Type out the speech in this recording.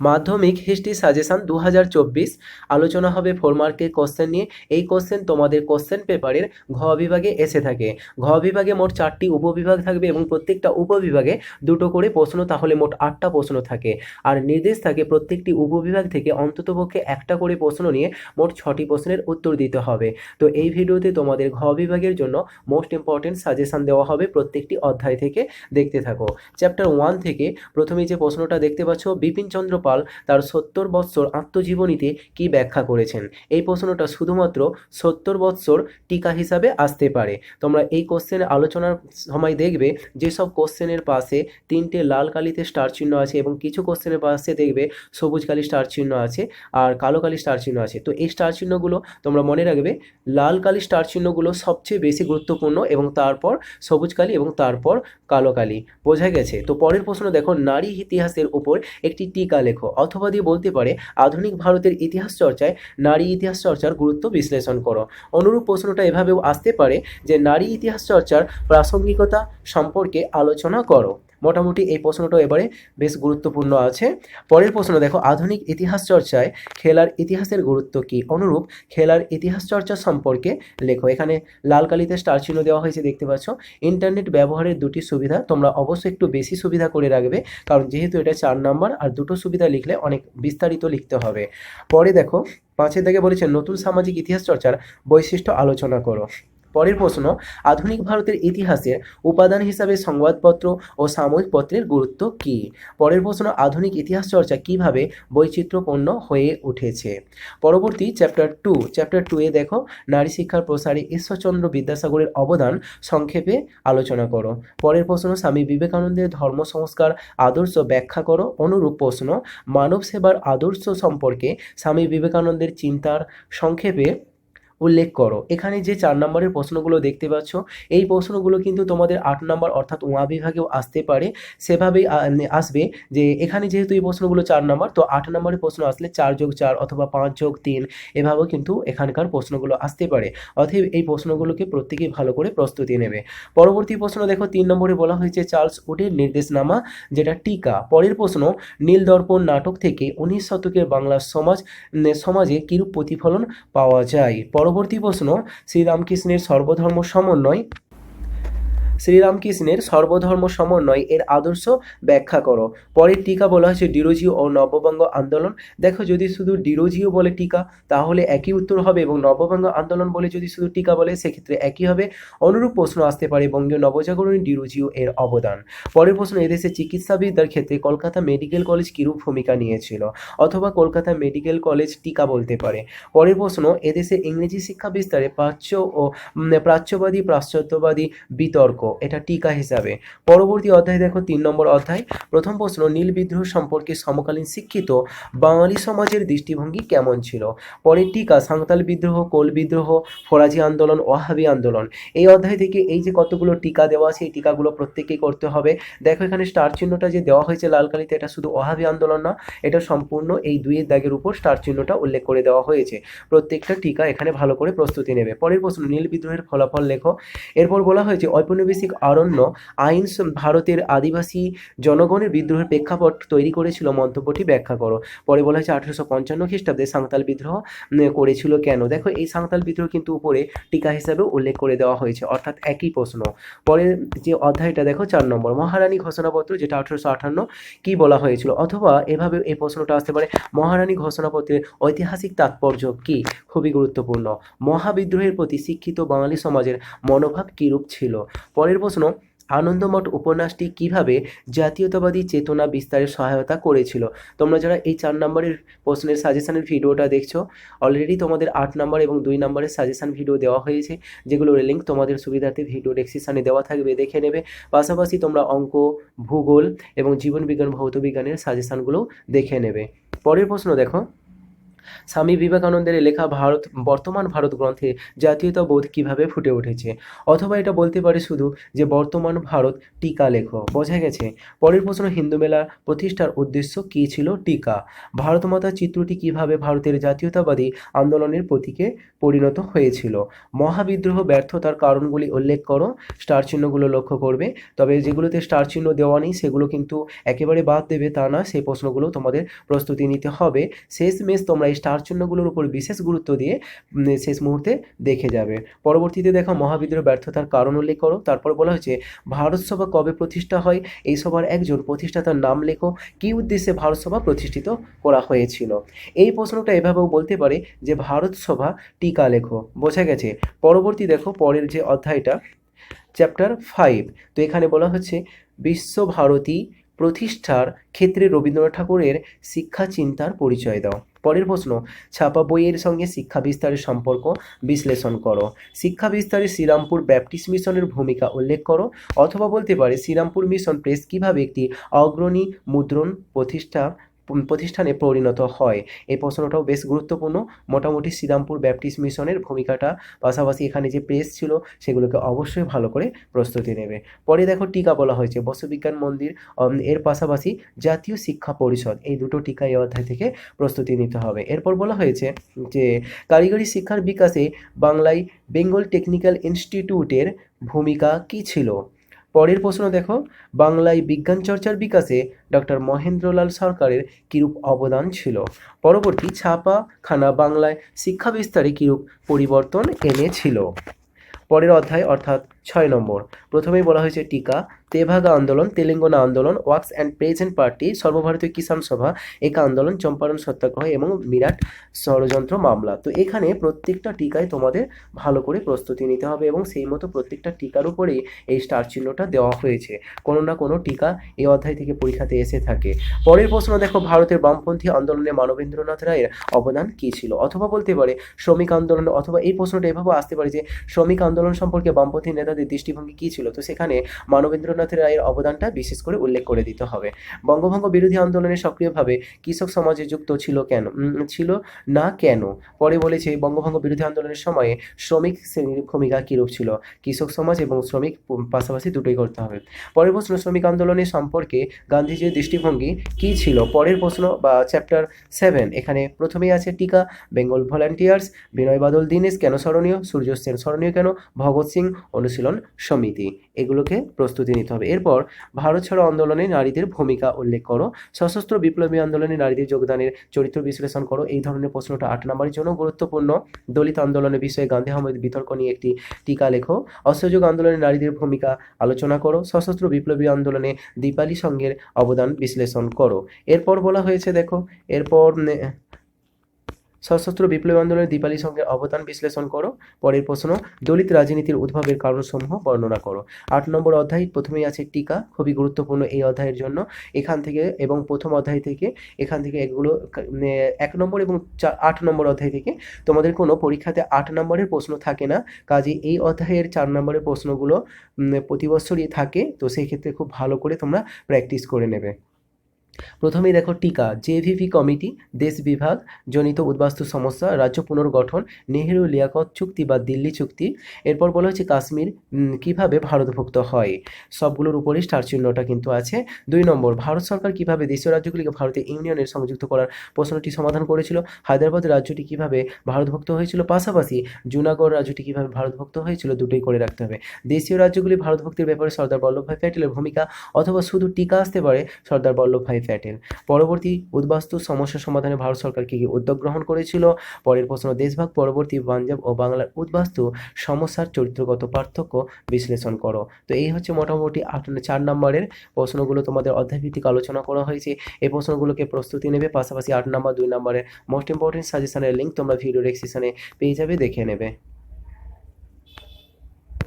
মাধ্যমিক history suggestion 2024 আলোচনা হবে 4 মার্কের কোশ্চেন নিয়ে। এই কোশ্চেন তোমাদের কোশ্চেন পেপারের ঘ বিভাগে এসে থাকে। ঘ বিভাগে মোট 4টি উপবিভাগ থাকবে এবং প্রত্যেকটা উপবিভাগে 2টো করে প্রশ্ন, তাহলে মোট 8টা প্রশ্ন থাকে। আর নির্দেশ থাকে প্রত্যেকটি উপবিভাগ থেকে অন্ততপক্ষে একটা করে প্রশ্ন নিয়ে মোট 6টি প্রশ্নের উত্তর দিতে হবে। তো এই ভিডিওতে তোমাদের ঘ বিভাগের জন্য মোস্ট ইম্পর্টেন্ট সাজেশন দেওয়া হবে প্রত্যেকটি অধ্যায় থেকে। দেখতে থাকো। চ্যাপ্টার 1 থেকে প্রথমেই যে প্রশ্নটা দেখতে পাচ্ছ, বিপিনচন্দ্র পাল তার 70 বৎসর আত্মজীবনীতে কি ব্যাখ্যা করেছেন। এই প্রশ্নটা শুধুমাত্র 70 বৎসর টিকা হিসাবে আসতে পারে। তোমরা এই কোশ্চেনের আলোচনার সময় দেখবে যেসব কোশ্চেনের পাশে 3টে লাল কালিতে স্টার চিহ্ন আছে এবং কিছু কোশ্চেনের পাশে দেখবে সবুজ কালি স্টার চিহ্ন আছে আর কালো কালি স্টার চিহ্ন আছে। তো এই স্টার চিহ্নগুলো তোমরা মনে রাখবে, লাল কালি স্টার চিহ্নগুলো সবচেয়ে বেশি গুরুত্বপূর্ণ এবং তারপর সবুজ কালি এবং তারপর কালো কালি। বোঝা গেছে? তো পরের প্রশ্ন দেখো, নারী ইতিহাসের উপর একটি টিকা লেখো। অথবা দিয়ে বলতে পারে আধুনিক ভারতের ইতিহাস চর্চায় নারী ইতিহাস চর্চার গুরুত্ব বিশ্লেষণ করো। অনুরূপ প্রশ্নটা এভাবেও আসতে পারে যে নারী ইতিহাস চর্চার প্রাসঙ্গিকতা সম্পর্কে আলোচনা করো। মোটামুটি এই প্রশ্নটা এবারে বেশ গুরুত্বপূর্ণ আছে। পরের প্রশ্ন দেখো, আধুনিক ইতিহাস চর্চায় খেলার ইতিহাসের গুরুত্ব কী। অনুরূপ খেলার ইতিহাস চর্চা সম্পর্কে লেখো। এখানে লাল কালিতে স্টার চিহ্ন দেওয়া হয়েছে দেখতে পাচ্ছ। ইন্টারনেট ব্যবহারের 2টি সুবিধা, তোমরা অবশ্যই একটু বেশি সুবিধা করে রাখবে, কারণ যেহেতু এটা 4 নাম্বার আর 2টো সুবিধা লিখলে অনেক বিস্তারিত লিখতে হবে। পরে দেখো 5-এর দাগে বলেছে নতুন সামাজিক ইতিহাস চর্চার বৈশিষ্ট্য আলোচনা করো। পরের প্রশ্ন, আধুনিক ভারতের ইতিহাসের উপাদান হিসাবে সংবাদপত্র ও সাময়িক পত্রের গুরুত্ব কী। পরের প্রশ্ন, আধুনিক ইতিহাস চর্চা কিভাবে বৈচিত্র্যপূর্ণ হয়ে উঠেছে। পরবর্তী চ্যাপ্টার 2 এ দেখো, নারী শিক্ষার প্রসারে ঈশ্বরচন্দ্র বিদ্যাসাগরের অবদান সংক্ষেপে আলোচনা করো। পরের প্রশ্ন, স্বামী বিবেকানন্দের ধর্ম সংস্কার আদর্শ ব্যাখ্যা করো। অনুরূপ প্রশ্ন, মানব সেবার আদর্শ সম্পর্কে স্বামী বিবেকানন্দের চিন্তার সংক্ষেপে উল্লেখ করো। এখানে যে 4 নম্বরের প্রশ্নগুলো দেখতে পাচ্ছ, এই প্রশ্নগুলো কিন্তু তোমাদের 8 নম্বর অর্থাৎ উয়া বিভাগেও আসতে পারে। সেভাবেই আসবে যে এখানে যেহেতু এই প্রশ্নগুলো 4 নম্বর, তো 8 নম্বরের প্রশ্ন আসলে 4+4 অথবা 5+3 এভাবেও কিন্তু এখানকার প্রশ্নগুলো আসতে পারে। অতএব এই প্রশ্নগুলোকে প্রত্যেকেই ভালো করে প্রস্তুতি নেবে। পরবর্তী প্রশ্ন দেখো, 3 নম্বরে বলা হয়েছে চার্লস উডের নির্দেশনামা, যেটা টিকা। পরের প্রশ্ন, নীলদর্পণ নাটক থেকে 19 শতকের বাংলার সমাজে কিরূপ প্রতিফলন পাওয়া যায়। পরবর্তী প্রশ্ন, শ্রীরামকৃষ্ণের সর্বধর্ম সমন্বয় এর আদর্শ ব্যাখ্যা করো। পরের টিকা বলা হয়েছে ডিরোজিও ও নববঙ্গ আন্দোলন। দেখো যদি শুধু ডিরোজিও বলে টিকা তাহলে একই উত্তর হবে, এবং নববঙ্গ আন্দোলন বলে যদি শুধু টিকা বলে সেক্ষেত্রে একই হবে। অনুরূপ প্রশ্ন আসতে পারে বঙ্গীয় নবজাগরণী ডিরোজিও এর অবদান। পরের প্রশ্ন, এদেশে চিকিৎসাবিদ্যার ক্ষেত্রে কলকাতা মেডিকেল কলেজ কিরূপ ভূমিকা নিয়েছিল। অথবা কলকাতা মেডিকেল কলেজ টিকা বলতে পারে। পরের প্রশ্ন, এদেশে ইংরেজি শিক্ষা বিস্তারে প্রাচ্যবাদী পাশ্চাত্যবাদী বিতর্ক, এটা টিকা হিসাবে। পরবর্তী অধ্যায় দেখো 3 নম্বর অধ্যায়। প্রথম প্রশ্ন, নীল বিদ্রোহ সম্পর্কে সমকালীন শিক্ষিত বাঙালি সমাজের দৃষ্টিভঙ্গি কেমন ছিল। পরের টিকা, সাঁওতাল বিদ্রোহ, কোল বিদ্রোহ, ফরাজি আন্দোলন, ওয়াহাবি আন্দোলন। এই অধ্যায় থেকে এই যে কতগুলো টিকা দেওয়া আছে, এই টিকাগুলো প্রত্যেকেই করতে হবে। দেখো এখানে স্টার চিহ্নটা যে দেওয়া হয়েছে লাল কালিতে, এটা শুধু ওয়াহাবি আন্দোলন না, এটা সম্পূর্ণ এই 2-এর দাগের উপর স্টার চিহ্নটা উল্লেখ করে দেওয়া হয়েছে। প্রত্যেকটা টিকা এখানে ভালো করে প্রস্তুতি নেবে। পরের প্রশ্ন, নীল বিদ্রোহের ফলাফল লেখো। এরপর বলা হয়েছে ঔপনিবেশিক অরণ্য আইন ভারতের আদিবাসী জনগণের বিদ্রোহের প্রেক্ষাপট তৈরি করেছিল, মন্তব্যটি ব্যাখ্যা করো। পরে বলা হয়েছে 1855 খ্রিস্টাব্দে সাঁওতাল বিদ্রোহ করেছিল কেন। দেখো এই সাঁওতাল বিদ্রোহ কিন্তু উপরে টিকা হিসাবে উল্লেখ করে দেওয়া হয়েছে, অর্থাৎ একই প্রশ্ন। পরের যে অধ্যায়টা দেখো 4 নম্বর, মহারানী ঘোষণাপত্র, যেটা 1858 কি বলা হয়েছিল। অথবা এভাবে এই প্রশ্নটা আসতে পারে, মহারানী ঘোষণাপত্রের ঐতিহাসিক তাৎপর্য কি। খুবই গুরুত্বপূর্ণ। মহাবিদ্রোহের প্রতি শিক্ষিত বাঙালি সমাজের মনোভাব কিরূপ ছিল। পরের প্রশ্ন, আনন্দমঠ উপন্যাসটি কিভাবে জাতীয়তাবাদী চেতনা বিস্তারে সহায়তা করেছিল। তোমরা যারা এই 4 নম্বরের প্রশ্নের সাজেশনের ভিডিওটা দেখছো, অলরেডি তোমাদের 8 নম্বর এবং 2 নম্বরের সাজেশন ভিডিও দেওয়া হয়েছে, যেগুলোর লিঙ্ক তোমাদের সুবিধার্থে ভিডিও ডেসক্রিপশনে দেওয়া থাকবে, দেখে নেবে। পাশাপাশি তোমরা অঙ্ক, ভূগোল এবং জীবনবিজ্ঞান ভৌতবিজ্ঞানের সাজেশনগুলো দেখে নেবে। পরের প্রশ্ন দেখো, স্বামী বিবেকানন্দের লেখা বর্তমান ভারত গ্রন্থে জাতীয়তাবোধ কিভাবে ফুটে উঠেছে? অথবা এটা বলতে পারে শুধু যে বর্তমান ভারত টিকা লেখো। বোঝা গেছে? পরের প্রশ্ন, হিন্দু মেলা প্রতিষ্ঠার উদ্দেশ্য কী ছিল? টিকা। ভারতমাতার চিত্রটি কিভাবে ভারতের জাতীয়তাবাদী আন্দোলনের প্রতীকে পরিণত হয়েছিল? মহাবিদ্রোহ ব্যর্থতার কারণগুলি উল্লেখ করো। স্টার চিহ্নগুলো লক্ষ্য করবে, তবে যেগুলোতে স্টার চিহ্ন দেওয়া নেই সেগুলো কিন্তু একেবারে বাদ দেবে তা না, সেই প্রশ্নগুলো তোমাদের প্রস্তুতি নিতে হবে। শেষমেশ তোমরা এই স্টার চিহ্নগুলোর উপর বিশেষ গুরুত্ব দিয়ে শেষ মুহূর্তে দেখে যাবে। পরবর্তীতে দেখো, মহাবিদ্রোহ ব্যর্থতার কারণ উল্লেখ করো। তারপর বলা হয়েছে ভারত সভা কবে প্রতিষ্ঠা হয়? এই সভার একজন প্রতিষ্ঠাতার নাম লেখো। কী উদ্দেশ্যে ভারত সভা প্রতিষ্ঠিত করা হয়েছিল? এই প্রশ্নটা এভাবেও বলতে পারে যে ভারত সভা টিকা লেখো। বোঝা গেছে? পরবর্তী দেখো, পরের যে অধ্যায়টা চ্যাপ্টার 5, তো এখানে বলা হচ্ছে বিশ্বভারতী প্রতিষ্ঠার ক্ষেত্রে রবীন্দ্রনাথ ঠাকুরের শিক্ষা চিন্তার পরিচয় দাও। পরের প্রশ্ন, ছাপা বইয়ের সঙ্গে শিক্ষা বিস্তারের সম্পর্ক বিশ্লেষণ করো। শিক্ষা বিস্তারে শ্রীরামপুর ব্যাপটিস্ট মিশনের ভূমিকা উল্লেখ করো। অথবা বলতে পারে শ্রীরামপুর মিশন প্রেস কিভাবে একটি অগ্রণী মুদ্রণ প্রতিষ্ঠানে পরিণত হয়। এই প্রশ্নটাও বেশ গুরুত্বপূর্ণ। মোটামুটি শ্রীরামপুর ব্যাপটিস্ট মিশনের ভূমিকাটা, পাশাপাশি এখানে যে প্রেস ছিল সেগুলোকে অবশ্যই ভালো করে প্রস্তুতি নেবে। পরে দেখো, টিকা বলা হয়েছে বসুবিজ্ঞান মন্দির, এর পাশাপাশি জাতীয় শিক্ষা পরিষদ, এই দুটো টিকা এই অধ্যায় থেকে প্রস্তুতি নিতে হবে। এরপর বলা হয়েছে যে কারিগরি শিক্ষার বিকাশে বাংলায় বেঙ্গল টেকনিক্যাল ইনস্টিটিউটের ভূমিকা কী ছিল? পরের প্রশ্ন দেখো, বাংলায় বিজ্ঞান চর্চার বিকাশে ডক্টর মহেন্দ্রলাল সরকারের কিরূপ অবদান ছিল? পরবর্তী, ছাপাখানা বাংলায় শিক্ষা বিস্তারে কিরূপ পরিবর্তন এনেছিল? পরের অধ্যায় অর্থাৎ 6 নম্বর, প্রথমেই বলা হয়েছে টিকা, তেভাগা আন্দোলন, তেলেঙ্গানা আন্দোলন, ওয়ার্কস অ্যান্ড প্রেজেন্ট পার্টি, সর্বভারতীয় কিষাণ সভা, একা আন্দোলন, চম্পারণ সত্যাগ্রহ এবং মিরাট ষড়যন্ত্র মামলা। তো এখানে প্রত্যেকটা টিকায় তোমাদের ভালো করে প্রস্তুতি নিতে হবে এবং সেই মতো প্রত্যেকটা টিকার উপরেই এই স্টার চিহ্নটা দেওয়া হয়েছে। কোনো না কোনো টিকা এই অধ্যায় থেকে পরীক্ষাতে এসে থাকে। পরের প্রশ্ন দেখো, ভারতের বামপন্থী আন্দোলনে মানবেন্দ্রনাথ রায়ের অবদান কী ছিল? অথবা বলতে পারে শ্রমিক আন্দোলন, অথবা এই প্রশ্নটা এভাবেও আসতে পারে যে শ্রমিক আন্দোলন সম্পর্কে বামপন্থী নেতাদের দৃষ্টিভঙ্গি কী ছিল? তো সেখানে মানবেন্দ্রনাথ রায়ের অবদানটা বিশেষ করে উল্লেখ করে দিতে হবে। বঙ্গভঙ্গ বিরোধী আন্দোলনে সক্রিয়ভাবে কৃষক সমাজে যুক্ত ছিল না কেন? পরে বলেছে বঙ্গভঙ্গ বিরোধী আন্দোলনের সময়ে শ্রমিক শ্রেণীর ভূমিকা কীরূপ ছিল? কৃষক সমাজ এবং শ্রমিক পাশাপাশি দুটোই করতে হবে। পরের প্রশ্ন, শ্রমিক আন্দোলনের সম্পর্কে গান্ধীজির দৃষ্টিভঙ্গি কী ছিল? পরের প্রশ্ন বা চ্যাপ্টার 7, এখানে প্রথমেই আছে টিকা, বেঙ্গল ভলান্টিয়ার্স, বিনয় বাদল দীনেশ কেন স্মরণীয়, সূর্য সেন স্মরণীয় কেন, ভগৎ সিং অনুশীলন সমিতি, এগুলোকে প্রস্তুতি নিতে হবে। এরপর ভারত ছাড়ো আন্দোলনে নারীদের ভূমিকা উল্লেখ করো। সশস্ত্র বিপ্লবী আন্দোলনে নারীদের যোগদানের চরিত্র বিশ্লেষণ করো। এই ধরনের প্রশ্নটা 8 নম্বরের জন্য গুরুত্বপূর্ণ। দলিত আন্দোলনের বিষয়ে গান্ধী আহমেদ বিতর্ক নিয়ে একটি টিকা লেখো। অসহযোগ আন্দোলনে নারীদের ভূমিকা আলোচনা করো। সশস্ত্র বিপ্লবী আন্দোলনে দীপালি সংঘের অবদান বিশ্লেষণ করো। এরপর বলা হয়েছে দেখো, এরপর সশস্ত্র বিপ্লবী আন্দোলনে দীপালি সংঘের অবদান বিশ্লেষণ করো। পরের প্রশ্ন, দলিত রাজনীতির উদ্ভবের কারণসমূহ বর্ণনা করো। 8 নম্বর অধ্যায় প্রথমেই আছে টিকা, খুবই গুরুত্বপূর্ণ এই অধ্যায়ের জন্য। এখান থেকে এবং প্রথম অধ্যায় থেকে এখান থেকে এগুলো 1 নম্বর এবং 8 নম্বর অধ্যায় থেকে তোমাদের কোনো পরীক্ষাতে 8 নম্বরের প্রশ্ন থাকে না, কাজে এই অধ্যায়ের 4 নম্বরের প্রশ্নগুলো প্রতি বছরই থাকে। তো সেই ক্ষেত্রে খুব ভালো করে তোমরা প্র্যাকটিস করে নেবে। প্রথমেই দেখো টিকা, জেভিভি কমিটি, দেশ বিভাগ জনিত উদ্বাস্তু সমস্যা, রাজ্য পুনর্গঠন, নেহেরু লিয়াকত চুক্তি বা দিল্লি চুক্তি। এরপর বলা হচ্ছে কাশ্মীর কিভাবে ভারতভুক্ত হয়, সবগুলোর উপরেই স্টার চিহ্নটা কিন্তু আছে। 2 নম্বর, ভারত সরকার কিভাবে দেশীয় রাজ্যগুলিকে ভারতের ইউনিয়নের সংযুক্ত করার প্রশ্নটি সমাধান করেছিল। হায়দ্রাবাদ রাজ্যটি কিভাবে ভারতভুক্ত হয়েছিল, পাশাপাশি জুনাগড় রাজ্যটি কিভাবে ভারতভুক্ত হয়েছিল, দুটোই করে রাখতে হবে। দেশীয় রাজ্যগুলি ভারতভুক্তির ব্যাপারে সর্দার বল্লভভাই প্যাটেলের ভূমিকা, অথবা শুধু টিকা আসতে পারে সর্দার বল্লভভাই প্যাটেল। পরবর্তী উদ্বাস্তু সমস্যা সমাধানে ভারত সরকার কী কী উদ্যোগ গ্রহণ করেছিল। পরের প্রশ্ন, দেশভাগ পরবর্তী পাঞ্জাব ও বাংলার উদ্বাস্তু সমস্যার চরিত্রগত পার্থক্য বিশ্লেষণ করো। তো এই হচ্ছে মোটামুটি 4 নম্বরের প্রশ্নগুলো তোমাদের অধ্যায়ভিত্তিক আলোচনা করা হয়েছে। এই প্রশ্নগুলোকে প্রস্তুতি নেবে, পাশাপাশি 8 নম্বর 2 নম্বরের মোস্ট ইম্পর্টেন্ট সাজেশনের লিঙ্ক তোমরা ভিডিও ডেসক্রিপশনে পেয়ে যাবে, দেখে নেবে।